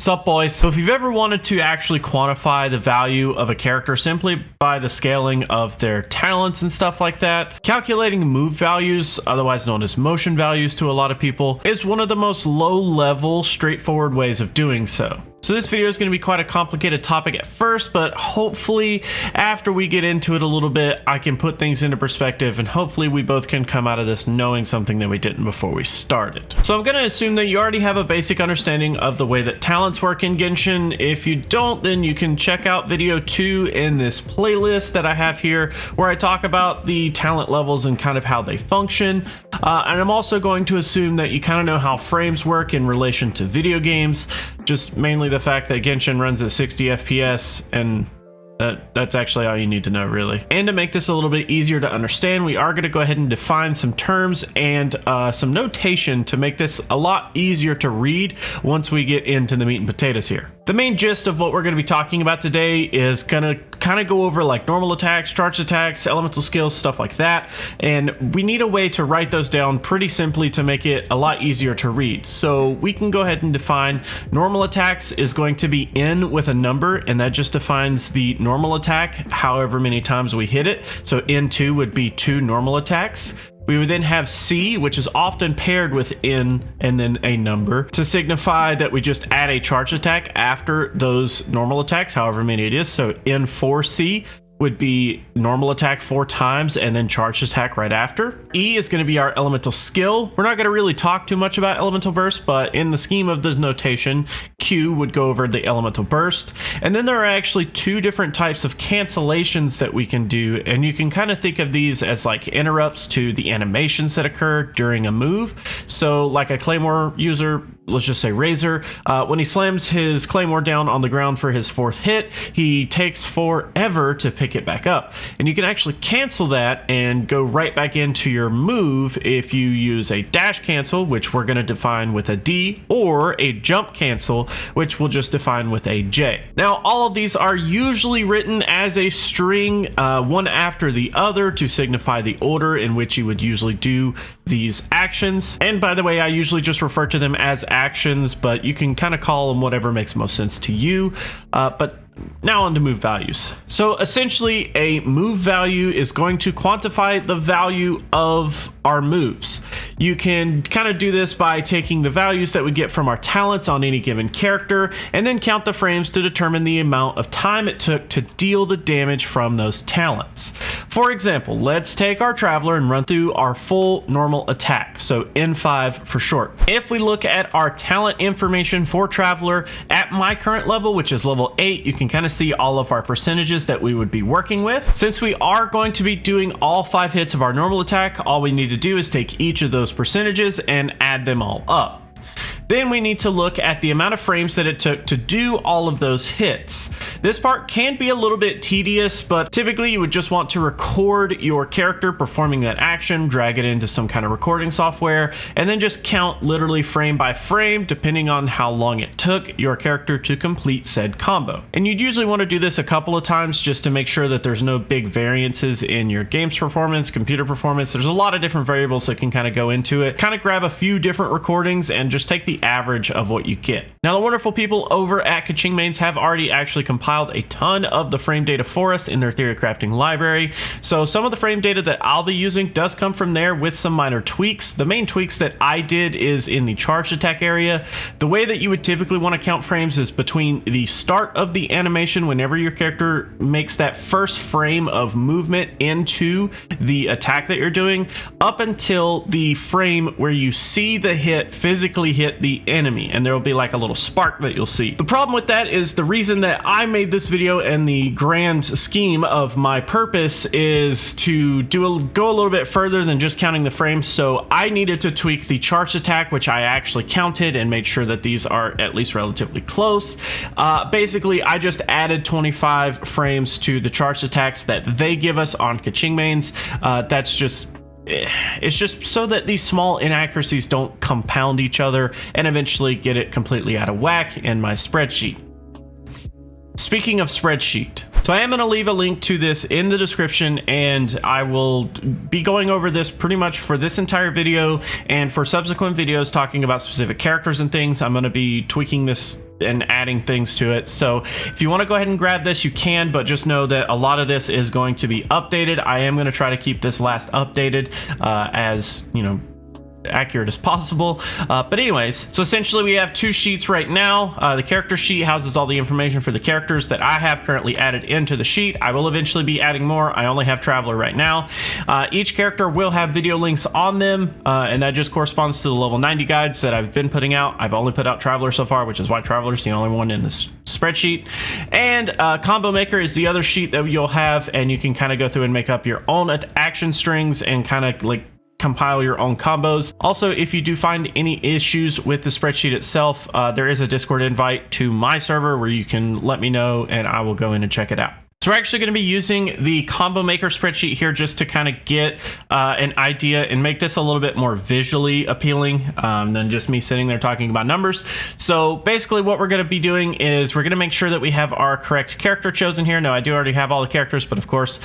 Sup boys. So if you've ever wanted to actually quantify the value of a character simply by the scaling of their talents and stuff like that, calculating move values, otherwise known as motion values to a lot of people, is one of the most low-level, straightforward ways of doing so. So this video is going to be quite a complicated topic at first, but hopefully after we get into it a little bit, I can put things into perspective and hopefully we both can come out of this knowing something that we didn't before we started. So I'm going to assume that you already have a basic understanding of the way that talents work in Genshin. If you don't, then you can check out video 2 in this playlist that I have here, where I talk about the talent levels and kind of how they function. And I'm also going to assume that you kind of know how frames work in relation to video games, just mainly the fact that Genshin runs at 60 FPS, and that's actually all you need to know, really. And to make this a little bit easier to understand, we are going to go ahead and define some terms and some notation to make this a lot easier to read once we get into the meat and potatoes here. The main gist of what we're going to be talking about today is going to kind of go over like normal attacks, charged attacks, elemental skills, stuff like that. And we need a way to write those down pretty simply to make it a lot easier to read. So we can go ahead and define normal attacks is going to be N with a number, and that just defines the normal attack however many times we hit it. So N2 would be 2 normal attacks. We would then have C, which is often paired with N and then a number to signify that we just add a charge attack after those normal attacks, however many it is. So N4C would be normal attack 4 times and then charge attack right after. E is going to be our elemental skill. We're not going to really talk too much about elemental burst, but in the scheme of the notation, Q would go over the elemental burst. And then there are actually 2 different types of cancellations that we can do, and you can kind of think of these as like interrupts to the animations that occur during a move. So like a Claymore user, let's just say Razor, when he slams his Claymore down on the ground for his 4th hit, he takes forever to pick it back up. And you can actually cancel that and go right back into your move if you use a dash cancel, which we're going to define with a D, or a jump cancel, which we'll just define with a J. Now, all of these are usually written as a string, one after the other, to signify the order in which you would usually do these actions. And by the way, I usually just refer to them as actions, but you can kind of call them whatever makes most sense to you. But now on to move values. So essentially a move value is going to quantify the value of our moves. You can kind of do this by taking the values that we get from our talents on any given character and then count the frames to determine the amount of time it took to deal the damage from those talents. For example, let's take our Traveler and run through our full normal attack, so N5 for short. If we look at our talent information for Traveler at my current level, which is level 8, you can kind of see all of our percentages that we would be working with. Since we are going to be doing all 5 hits of our normal attack, all we need to do is take each of those percentages and add them all up. Then we need to look at the amount of frames that it took to do all of those hits. This part can be a little bit tedious, but typically you would just want to record your character performing that action, drag it into some kind of recording software, and then just count literally frame by frame, depending on how long it took your character to complete said combo. And you'd usually want to do this a couple of times just to make sure that there's no big variances in your game's performance, computer performance. There's a lot of different variables that can kind of go into it. Kind of grab a few different recordings and just take the average of what you get. Now, the wonderful people over at Keto have already actually compiled a ton of the frame data for us in their theory crafting library. So some of the frame data that I'll be using does come from there with some minor tweaks. The main tweaks that I did is in the charged attack area. The way that you would typically want to count frames is between the start of the animation, whenever your character makes that first frame of movement into the attack that you're doing, up until the frame where you see the hit physically hit the enemy, and there will be like a little spark that you'll see. The problem with that is the reason that I made this video and the grand scheme of my purpose is to go a little bit further than just counting the frames. So I needed to tweak the charged attack, which I actually counted and made sure that these are at least relatively close. Basically, I just added 25 frames to the charged attacks that they give us on Keto. It's just so that these small inaccuracies don't compound each other and eventually get it completely out of whack in my spreadsheet. Speaking of spreadsheet, so I am going to leave a link to this in the description, and I will be going over this pretty much for this entire video and for subsequent videos talking about specific characters and things. I'm going to be tweaking this and adding things to it. So if you want to go ahead and grab this, you can, but just know that a lot of this is going to be updated. I am going to try to keep this last updated as, you know, accurate as possible. But anyways, so essentially we have two sheets right now. The character sheet houses all the information for the characters that I have currently added into the sheet. I will eventually be adding more. I only have Traveler right now. Each character will have video links on them, and that just corresponds to the level 90 guides that I've been putting out. I've only put out Traveler so far, which is why Traveler is the only one in this spreadsheet. And Combo Maker is the other sheet that you'll have, and you can kind of go through and make up your own action strings and kind of like compile your own combos. Also, if you do find any issues with the spreadsheet itself, there is a Discord invite to my server where you can let me know and I will go in and check it out. So we're actually going to be using the Combo Maker spreadsheet here just to kind of get an idea and make this a little bit more visually appealing than just me sitting there talking about numbers. So basically what we're going to be doing is we're going to make sure that we have our correct character chosen here. Now I do already have all the characters, but of course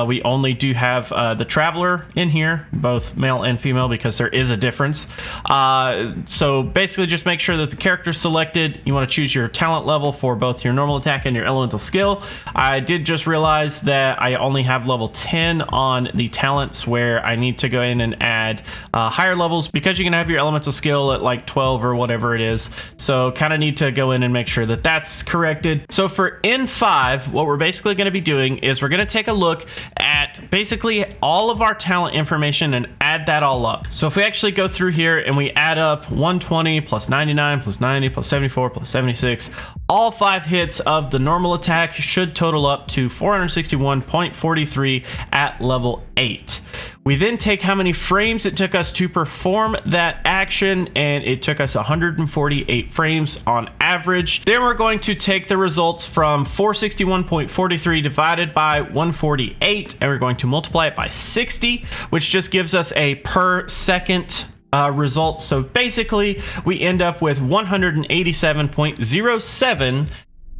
we only do have the Traveler in here, both male and female, because there is a difference. So basically just make sure that the character is selected. You want to choose your talent level for both your normal attack and your elemental skill. I did just realized that I only have level 10 on the talents, where I need to go in and add higher levels because you can have your elemental skill at like 12 or whatever it is. So kind of need to go in and make sure that that's corrected. So for N5, what we're basically going to be doing is we're going to take a look at basically all of our talent information and add that all up. So if we actually go through here and we add up 120 plus 99 plus 90 plus 74 plus 76, all 5 hits of the normal attack should total up to 461.43 at level 8. We then take how many frames it took us to perform that action, and it took us 148 frames on average. Then we're going to take the results from 461.43 divided by 148, and we're going to multiply it by 60, which just gives us a per second result. So basically we end up with 187.07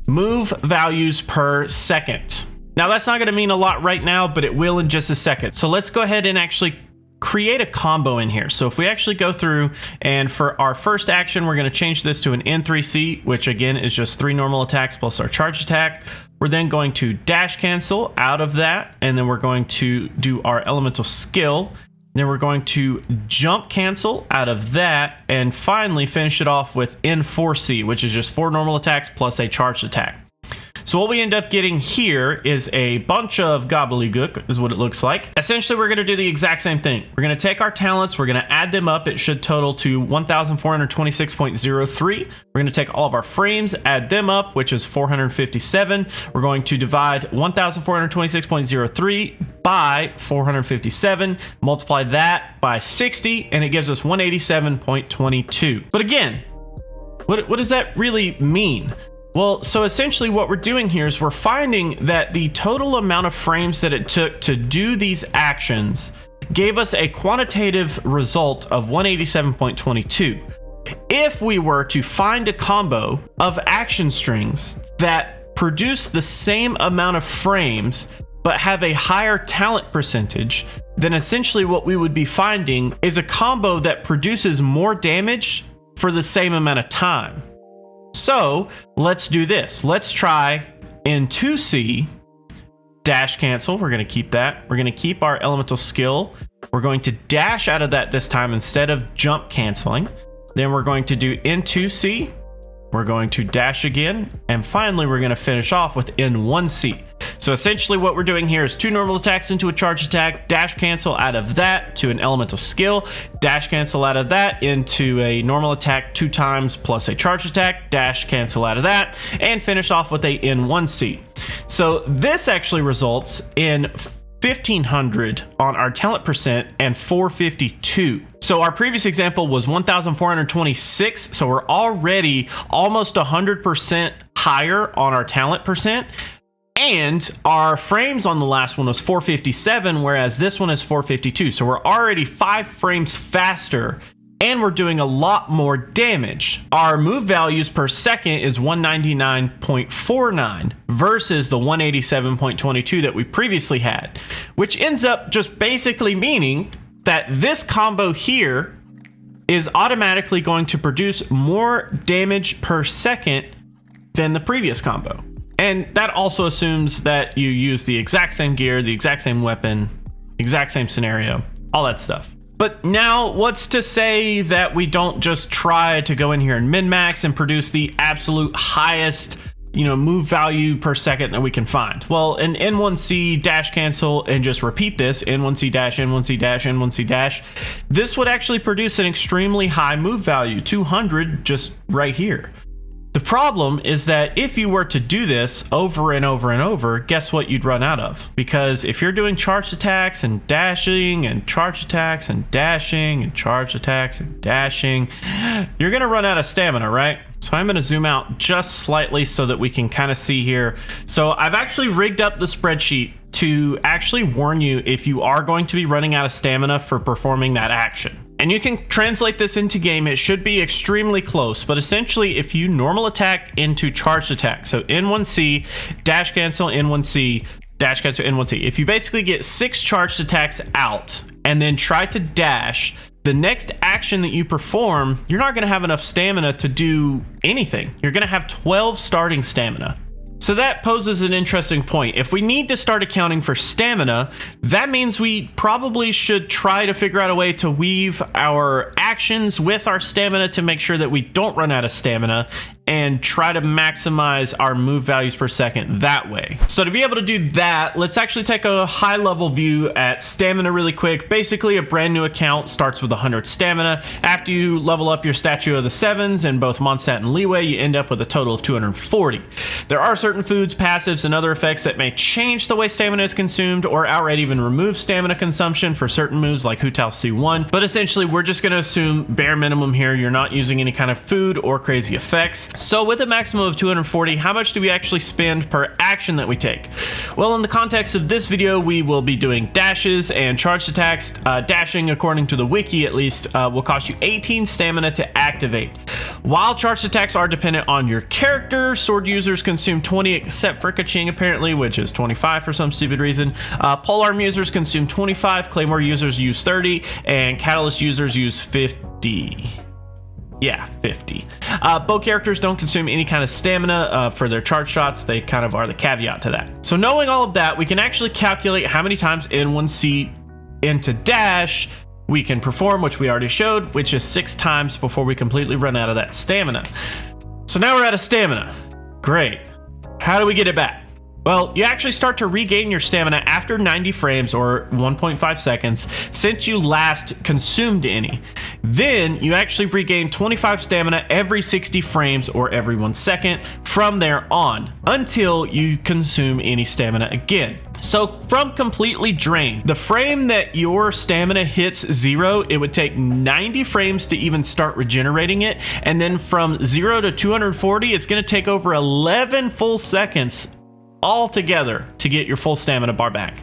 move values per second. Now that's not going to mean a lot right now, but it will in just a second. So let's go ahead and actually create a combo in here. So if we actually go through, and for our first action, we're going to change this to an N3C, which again is just 3 normal attacks plus our charge attack. We're then going to dash cancel out of that, and then we're going to do our elemental skill. Then we're going to jump cancel out of that, and finally finish it off with N4C, which is just 4 normal attacks plus a charged attack. So what we end up getting here is a bunch of gobbledygook, is what it looks like. Essentially, we're going to do the exact same thing. We're going to take our talents, we're going to add them up. It should total to 1,426.03. We're going to take all of our frames, add them up, which is 457. We're going to divide 1,426.03 by 457, multiply that by 60, and it gives us 187.22. But again, what does that really mean? Well, so essentially what we're doing here is we're finding that the total amount of frames that it took to do these actions gave us a quantitative result of 187.22. If we were to find a combo of action strings that produce the same amount of frames but have a higher talent percentage, then essentially what we would be finding is a combo that produces more damage for the same amount of time. So let's do this. Let's try N2C, dash cancel. We're going to keep that. We're going to keep our elemental skill. We're going to dash out of that this time instead of jump canceling. Then we're going to do N2C. We're going to dash again. And finally, we're going to finish off with N1C. So essentially what we're doing here is 2 normal attacks into a charge attack, dash cancel out of that to an elemental skill, dash cancel out of that into a normal attack 2 times plus a charge attack, dash cancel out of that, and finish off with a N1C. So this actually results in 1,500 on our talent percent and 452. So our previous example was 1,426. So we're already almost 100% higher on our talent percent. And our frames on the last one was 457, whereas this one is 452. So we're already 5 frames faster, and we're doing a lot more damage. Our move values per second is 199.49 versus the 187.22 that we previously had, which ends up just basically meaning that this combo here is automatically going to produce more damage per second than the previous combo. And that also assumes that you use the exact same gear, the exact same weapon, exact same scenario, all that stuff. But now, what's to say that we don't just try to go in here and min-max and produce the absolute highest, move value per second that we can find? Well, an N1C dash cancel and just repeat this, N1C dash, N1C dash, N1C dash. This would actually produce an extremely high move value, 200 just right here. The problem is that if you were to do this over and over and over, guess what you'd run out of? Because if you're doing charged attacks and dashing and charged attacks and dashing and charged attacks and dashing, you're going to run out of stamina, right? So I'm going to zoom out just slightly so that we can kind of see here. So I've actually rigged up the spreadsheet to actually warn you if you are going to be running out of stamina for performing that action. And you can translate this into game. It should be extremely close, but essentially if you normal attack into charged attack, so N1C, dash cancel, N1C, dash cancel, N1C. If you basically get 6 charged attacks out and then try to dash, the next action that you perform, you're not going to have enough stamina to do anything. You're going to have 12 starting stamina. So that poses an interesting point. If we need to start accounting for stamina, that means we probably should try to figure out a way to weave our actions with our stamina to make sure that we don't run out of stamina and try to maximize our move values per second that way. So to be able to do that, let's actually take a high level view at stamina really quick. Basically, a brand new account starts with 100 stamina. After you level up your statue of the sevens in both Mondstadt and Leeway, you end up with a total of 240. There are certain foods, passives, and other effects that may change the way stamina is consumed or outright even remove stamina consumption for certain moves like Hu Tao C1. But essentially, we're just going to assume bare minimum here. You're not using any kind of food or crazy effects. So with a maximum of 240, how much do we actually spend per action that we take? Well, in the context of this video, we will be doing dashes and charged attacks. Dashing, according to the wiki at least, will cost you 18 stamina to activate. While charged attacks are dependent on your character, sword users consume 20 except for Kaching apparently, which is 25 for some stupid reason. Polearm users consume 25, Claymore users use 30, and Catalyst users use 50. Yeah, 50. Bow characters don't consume any kind of stamina for their charge shots. They kind of are the caveat to that. So knowing all of that, we can actually calculate how many times N1C into dash we can perform, which we already showed, which is 6 times before we completely run out of that stamina. So now we're out of stamina. Great. How do we get it back? Well, you actually start to regain your stamina after 90 frames or 1.5 seconds since you last consumed any. Then you actually regain 25 stamina every 60 frames or every 1 second from there on until you consume any stamina again. So from completely drained, the frame that your stamina hits 0, it would take 90 frames to even start regenerating it. And then from 0 to 240, it's going to take over 11 full seconds all together to get your full stamina bar back.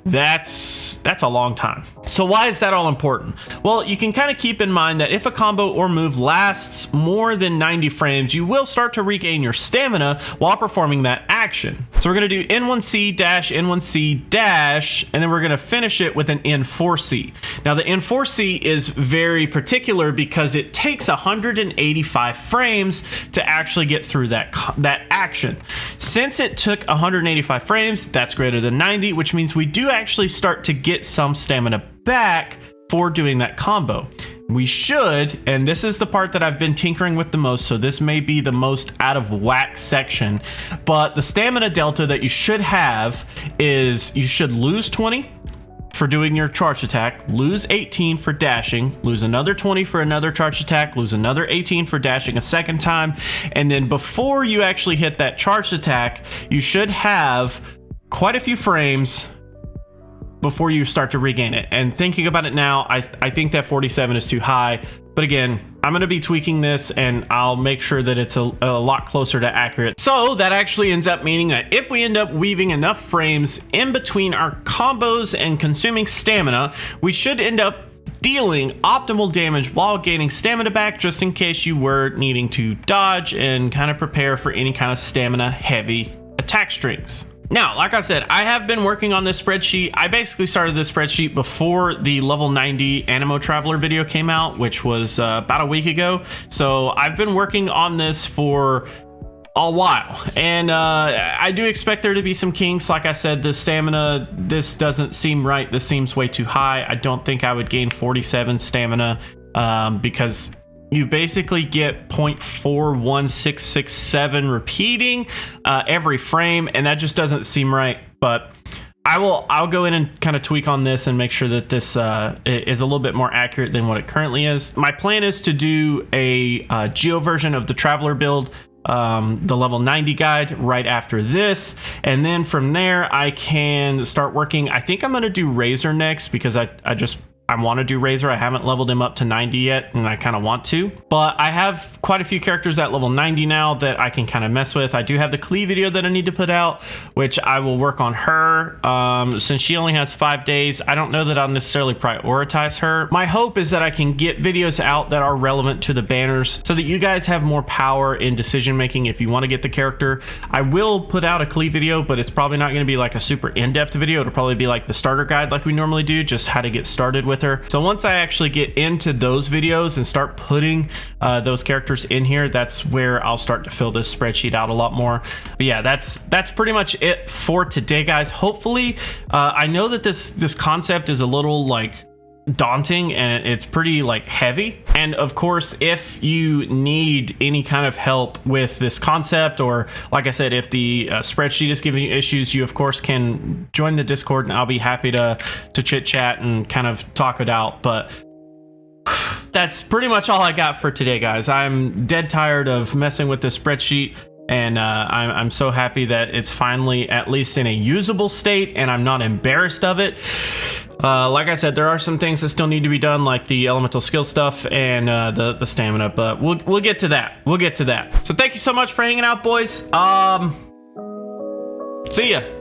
That's a long time. So why is that all important? Well, you can kind of keep in mind that if a combo or move lasts more than 90 frames, you will start to regain your stamina while performing that action. So we're going to do N1C dash, N1C dash, and then we're going to finish it with an N4C. Now the N4C is very particular because it takes 185 frames to actually get through that action. Since it took 185 frames, that's greater than 90, which means we do actually start to get some stamina back for doing that combo. We should, and this is the part that I've been tinkering with the most, so this may be the most out of whack section, but the stamina delta that you should have is you should lose 20 for doing your charge attack, lose 18 for dashing, lose another 20 for another charge attack, lose another 18 for dashing a second time, and then before you actually hit that charge attack, you should have quite a few frames before you start to regain it. And thinking about it now, I think that 47 is too high, but again, I'm going to be tweaking this and I'll make sure that it's a lot closer to accurate. So that actually ends up meaning that if we end up weaving enough frames in between our combos and consuming stamina, we should end up dealing optimal damage while gaining stamina back, just in case you were needing to dodge and kind of prepare for any kind of stamina heavy attack strings. Now, like I said, I have been working on this spreadsheet. I basically started this spreadsheet before the level 90 Animo Traveler video came out, which was about a week ago. So I've been working on this for a while, and I do expect there to be some kinks. Like I said, the stamina, this doesn't seem right. This seems way too high. I don't think I would gain 47 stamina because you basically get 0.41667 repeating every frame, and that just doesn't seem right. But I'll go in and kind of tweak on this and make sure that this is a little bit more accurate than what it currently is. My plan is to do a Geo version of the Traveler build, the level 90 guide right after this, and then from there I can start working. I think I'm going to do Razor next because I want to do Razor. I haven't leveled him up to 90 yet, and I kind of want to. But I have quite a few characters at level 90 now that I can kind of mess with. I do have the Klee video that I need to put out, which I will work on her. Since she only has 5 days, I don't know that I'll necessarily prioritize her. My hope is that I can get videos out that are relevant to the banners so that you guys have more power in decision making if you want to get the character. I will put out a Klee video, but it's probably not going to be like a super in-depth video. It'll probably be like the starter guide like we normally do, just how to get started with her. So once I actually get into those videos and start putting those characters in here, that's where I'll start to fill this spreadsheet out a lot more. But yeah, that's pretty much it for today, guys. Hopefully, I know that this concept is a little like daunting and it's pretty like heavy, and of course if you need any kind of help with this concept, or like I said, if the spreadsheet is giving you issues, you of course can join the Discord and I'll be happy to chit chat and kind of talk it out. But that's pretty much all I got for today, guys. I'm dead tired of messing with this spreadsheet, and I'm so happy that it's finally at least in a usable state and I'm not embarrassed of it. Like I said, there are some things that still need to be done, like the elemental skill stuff and the stamina, but we'll get to that. We'll get to that. So thank you so much for hanging out, boys. See ya.